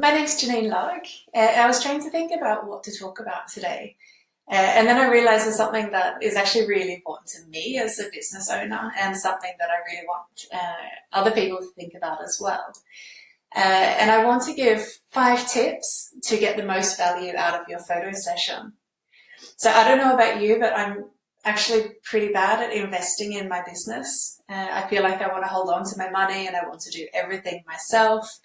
My name's Janine Locke. I was trying to think about what to talk about today. And then I realized there's something that is actually really important to me as a business owner and something that I really want other people to think about as well. And I want to give 5 tips to get the most value out of your photo session. So I don't know about you, but I'm actually pretty bad at investing in my business. I feel like I want to hold on to my money and I want to do everything myself.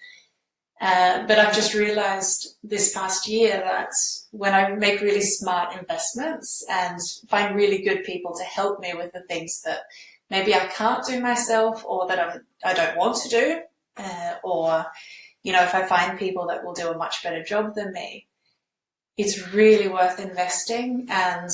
But I've just realized this past year that when I make really smart investments and find really good people to help me with the things that maybe I can't do myself or that I don't want to do, or, if I find people that will do a much better job than me, it's really worth investing. And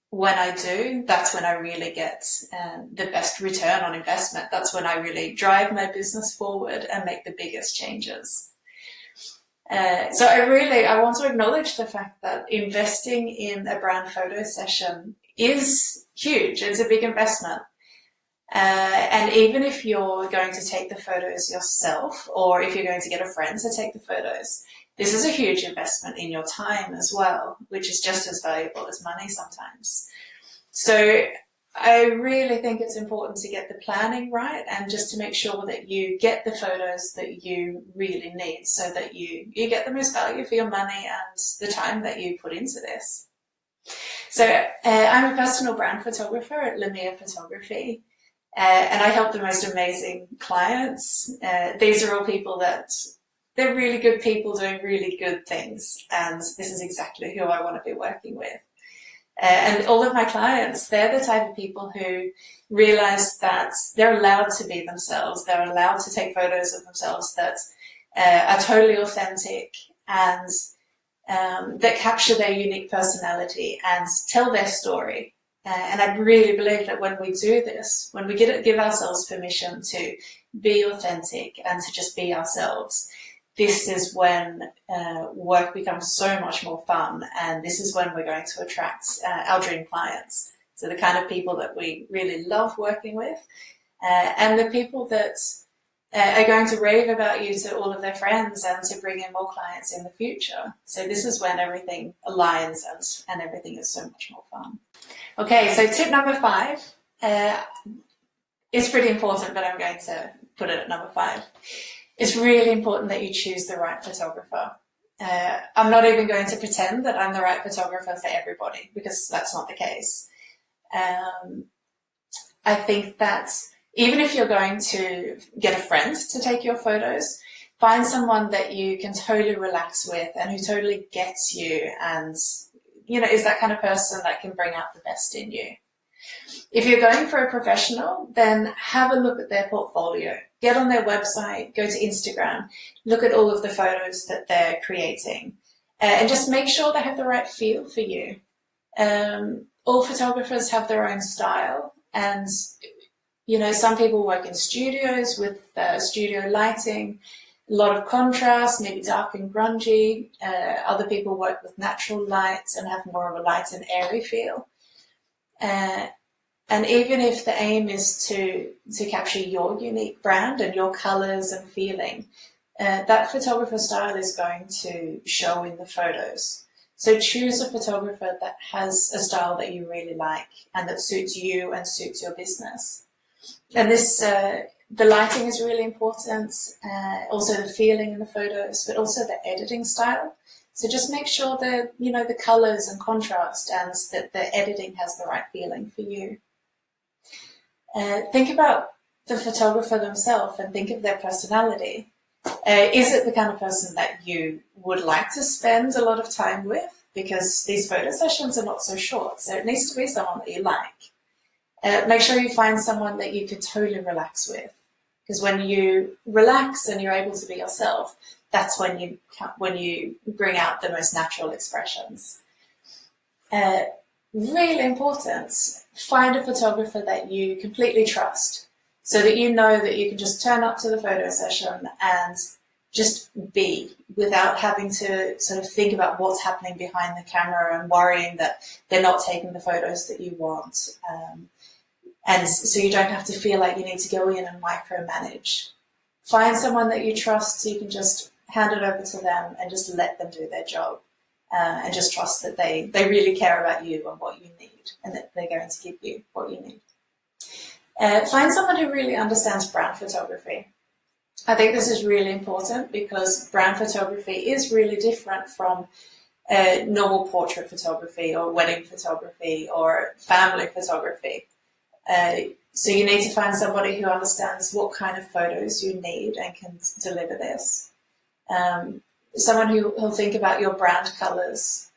when I do, that's when I really get the best return on investment. That's when I really drive my business forward and make the biggest changes. So I want to acknowledge the fact that investing in a brand photo session is huge. It's a big investment. And even if you're going to take the photos yourself, or if you're going to get a friend to take the photos, this is a huge investment in your time as well, which is just as valuable as money sometimes. So I really think it's important to get the planning right and just to make sure that you get the photos that you really need so that you get the most value for your money and the time that you put into this. So I'm a personal brand photographer at Lemire Photography, and I help the most amazing clients. These are all people that they're really good people doing really good things, and this is exactly who I want to be working with. And all of my clients, they're the type of people who realize that they're allowed to be themselves. They're allowed to take photos of themselves that are totally authentic and that capture their unique personality and tell their story. And I really believe that when we do this, when we give ourselves permission to be authentic and to just be ourselves, this is when work becomes so much more fun, and this is when we're going to attract our dream clients. So the kind of people that we really love working with, and the people that are going to rave about you to all of their friends and to bring in more clients in the future. So this is when everything aligns and everything is so much more fun. Okay, so tip number 5 is pretty important, but I'm going to put it at number 5. It's really important that you choose the right photographer. I'm not even going to pretend that I'm the right photographer for everybody, because that's not the case. I think that even if you're going to get a friend to take your photos, find someone that you can totally relax with and who totally gets you and, is that kind of person that can bring out the best in you. If you're going for a professional, then have a look at their portfolio. Get on their website, go to Instagram, look at all of the photos that they're creating, and just make sure they have the right feel for you. All photographers have their own style, and some people work in studios with studio lighting, a lot of contrast, maybe dark and grungy. Other people work with natural lights and have more of a light and airy feel. And even if the aim is to capture your unique brand and your colors and feeling, that photographer style is going to show in the photos. So choose a photographer that has a style that you really like and that suits you and suits your business. And this, the lighting is really important, also the feeling in the photos, but also the editing style. So just make sure that, the colors and contrast and that the editing has the right feeling for you. Think about the photographer themselves and think of their personality. Is it the kind of person that you would like to spend a lot of time with? Because these photo sessions are not so short, so it needs to be someone that you like. Make sure you find someone that you could totally relax with. Because when you relax and you're able to be yourself, that's when you bring out the most natural expressions. Really important, find a photographer that you completely trust so that you know that you can just turn up to the photo session and just be without having to sort of think about what's happening behind the camera and worrying that they're not taking the photos that you want. And so you don't have to feel like you need to go in and micromanage. Find someone that you trust so you can just hand it over to them and just let them do their job, and just trust that they really care about you and what you need, and that they're going to give you what you need. Find someone who really understands brand photography. I think this is really important because brand photography is really different from normal portrait photography or wedding photography or family photography. So you need to find somebody who understands what kind of photos you need and can deliver this. Someone who'll think about your brand colors,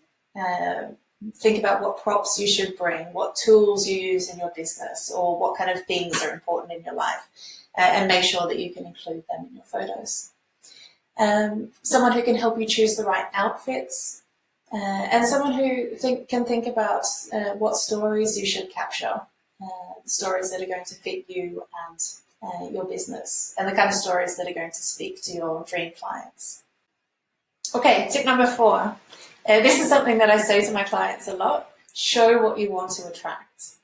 think about what props you should bring, what tools you use in your business, or what kind of things are important in your life, and make sure that you can include them in your photos. Someone who can help you choose the right outfits, and someone who can think about what stories you should capture, stories that are going to fit you and your business, and the kind of stories that are going to speak to your dream clients. Okay, tip number 4. This is something that I say to my clients a lot. Show what you want to attract.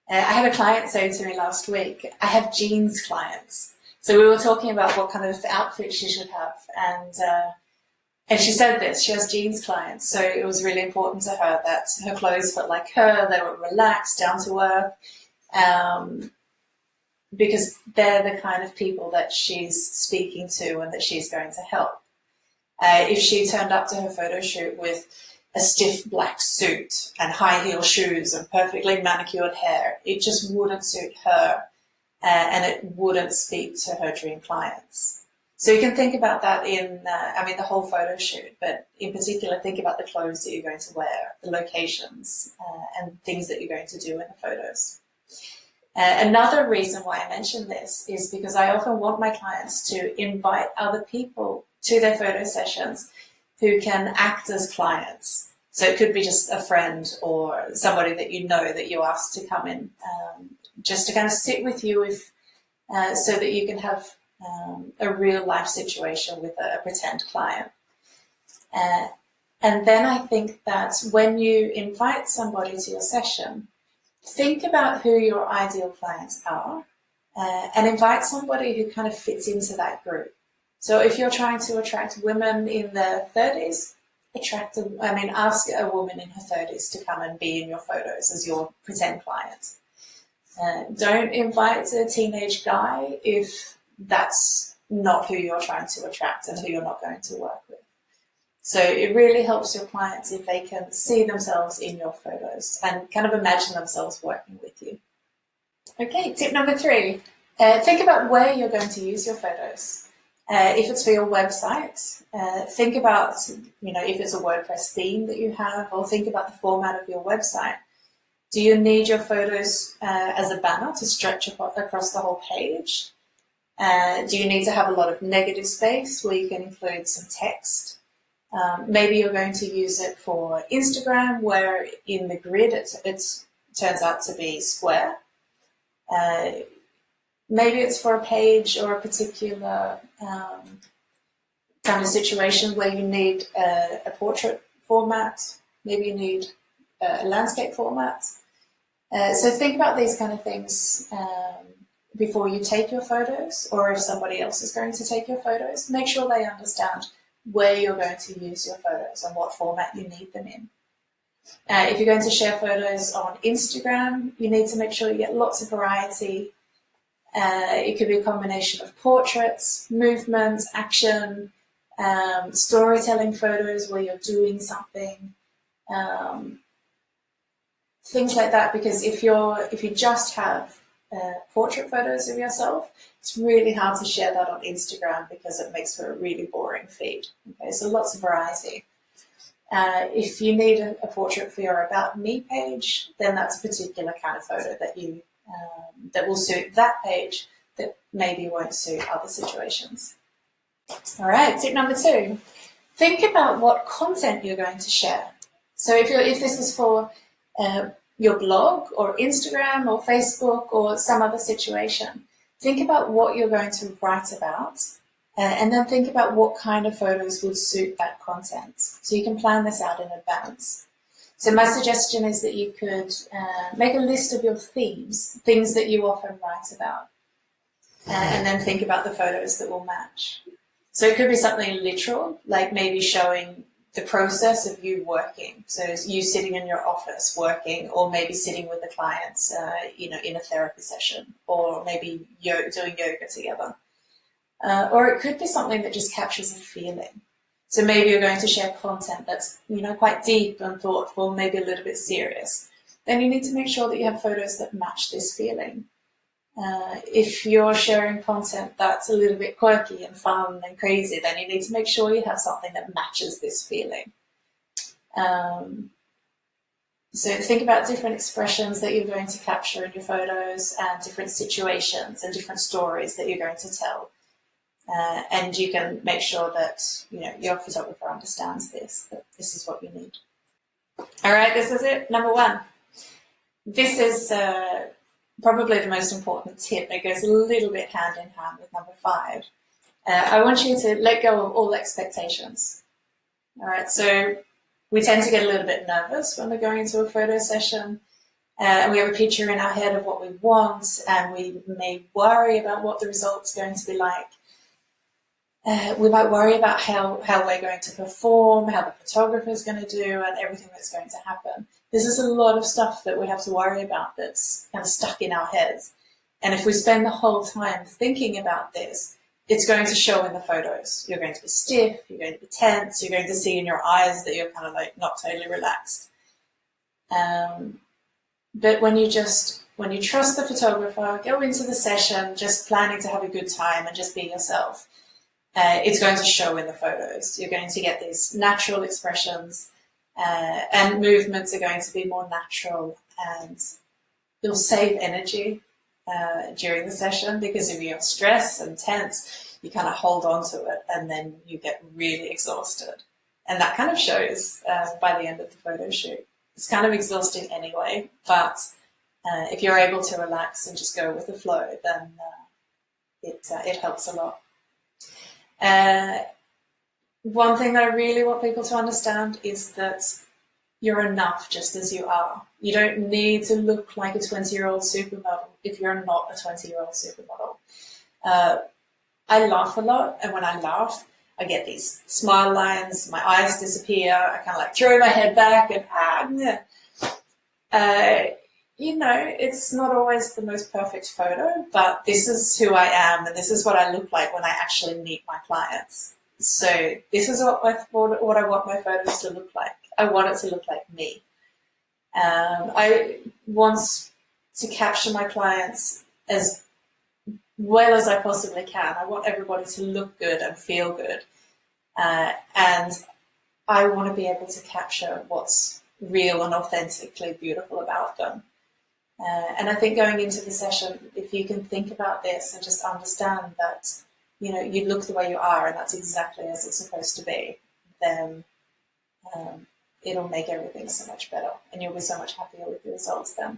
I had a client say to me last week, I have jeans clients. So we were talking about what kind of outfit she should have. And she said this, she has jeans clients. So it was really important to her that her clothes felt like her, they were relaxed, down to earth, because they're the kind of people that she's speaking to and that she's going to help. If she turned up to her photo shoot with a stiff black suit and high heel shoes and perfectly manicured hair, it just wouldn't suit her, and it wouldn't speak to her dream clients. So you can think about that in, the whole photo shoot, but in particular, think about the clothes that you're going to wear, the locations, and things that you're going to do in the photos. Another reason why I mention this is because I often want my clients to invite other people to their photo sessions who can act as clients. So it could be just a friend or somebody that you know that you ask to come in, just to kind of sit with you so that you can have a real life situation with a pretend client. And then I think that when you invite somebody to your session, think about who your ideal clients are, and invite somebody who kind of fits into that group. So if you're trying to attract women in their 30s, ask a woman in her 30s to come and be in your photos as your pretend client. Don't invite a teenage guy if that's not who you're trying to attract and who you're not going to work with. So it really helps your clients if they can see themselves in your photos and kind of imagine themselves working with you. Okay, tip number 3. Think about where you're going to use your photos. If it's for your website, think about, if it's a WordPress theme that you have, or think about the format of your website. Do you need your photos as a banner to stretch across the whole page? Do you need to have a lot of negative space where you can include some text? Maybe you're going to use it for Instagram, where in the grid it turns out to be square. Maybe it's for a page or a particular kind of situation where you need a portrait format. Maybe you need a landscape format. So think about these kind of things before you take your photos, or if somebody else is going to take your photos. Make sure they understand where you're going to use your photos and what format you need them in. If you're going to share photos on Instagram, you need to make sure you get lots of variety. It could be a combination of portraits, movements, action, storytelling photos where you're doing something, things like that. Because if you just have portrait photos of yourself, it's really hard to share that on Instagram because it makes for a really boring feed. Okay, so lots of variety. If you need a portrait for your About Me page, then that's a particular kind of photo that will suit that page that maybe won't suit other situations. All right, tip number 2. Think about what content you're going to share. So if this is for your blog or Instagram or Facebook or some other situation, think about what you're going to write about, and then think about what kind of photos would suit that content. So you can plan this out in advance. So my suggestion is that you could make a list of your themes, things that you often write about, and then think about the photos that will match. So it could be something literal, like maybe showing the process of you working. So you sitting in your office working, or maybe sitting with the clients, in a therapy session, or maybe doing yoga together. Or it could be something that just captures a feeling. So maybe you're going to share content that's, quite deep and thoughtful, maybe a little bit serious. Then you need to make sure that you have photos that match this feeling. If you're sharing content that's a little bit quirky and fun and crazy, then you need to make sure you have something that matches this feeling. So think about different expressions that you're going to capture in your photos, and different situations and different stories that you're going to tell. And you can make sure that your photographer understands that this is what you need. All right, this is it. Number 1. This is probably the most important tip. It goes a little bit hand in hand with number 5. I want you to let go of all expectations. All right, so we tend to get a little bit nervous when we're going into a photo session. And we have a picture in our head of what we want, and we may worry about what the result's going to be like. We might worry about how we're going to perform, how the photographer is going to do, and everything that's going to happen. This is a lot of stuff that we have to worry about that's kind of stuck in our heads. And if we spend the whole time thinking about this, it's going to show in the photos. You're going to be stiff, you're going to be tense, you're going to see in your eyes that you're kind of like not totally relaxed. But when you trust the photographer, go into the session just planning to have a good time and just be yourself. It's going to show in the photos. You're going to get these natural expressions, and movements are going to be more natural, and you'll save energy during the session, because if you're stressed and tense, you kind of hold on to it, and then you get really exhausted. And that kind of shows by the end of the photo shoot. It's kind of exhausting anyway, but if you're able to relax and just go with the flow, then it helps a lot. One thing that I really want people to understand is that you're enough just as you are. You don't need to look like a 20-year-old supermodel if you're not a 20-year-old supermodel. I laugh a lot, and when I laugh, I get these smile lines, my eyes disappear, I kind of like throw my head back and it's not always the most perfect photo, but this is who I am, and this is what I look like when I actually meet my clients. So this is what I want my photos to look like. I want it to look like me. I want to capture my clients as well as I possibly can. I want everybody to look good and feel good. And I want to be able to capture what's real and authentically beautiful about them. And I think going into the session, if you can think about this and just understand that, you look the way you are and that's exactly as it's supposed to be, then it'll make everything so much better, and you'll be so much happier with the results then.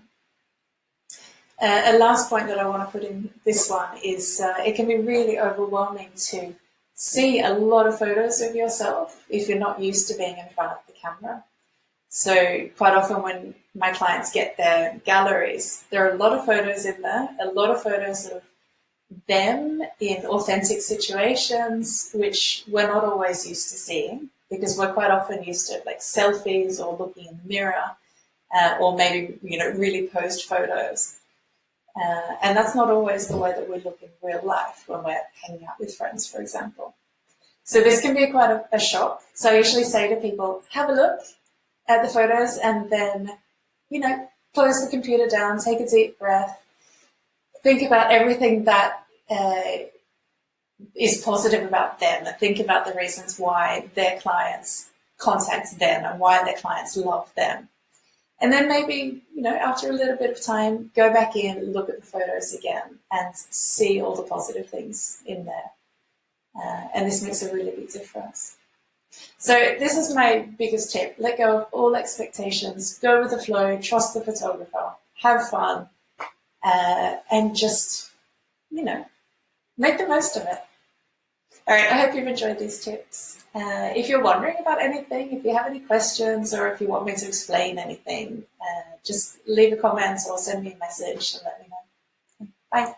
A last point that I want to put in this one is it can be really overwhelming to see a lot of photos of yourself if you're not used to being in front of the camera. So quite often when my clients get their galleries, there are a lot of photos in there, a lot of photos of them in authentic situations, which we're not always used to seeing, because we're quite often used to like selfies or looking in the mirror, or maybe, really posed photos. And that's not always the way that we look in real life when we're hanging out with friends, for example. So this can be quite a shock. So I usually say to people, have a look at the photos and then, close the computer down, take a deep breath, think about everything that is positive about them, and think about the reasons why their clients contact them and why their clients love them. And then maybe, after a little bit of time, go back in, look at the photos again and see all the positive things in there. And this makes a really big difference. So this is my biggest tip. Let go of all expectations, go with the flow, trust the photographer, have fun, and just, make the most of it. All right, I hope you've enjoyed these tips. If you're wondering about anything, if you have any questions, or if you want me to explain anything, just leave a comment or send me a message and let me know. Bye.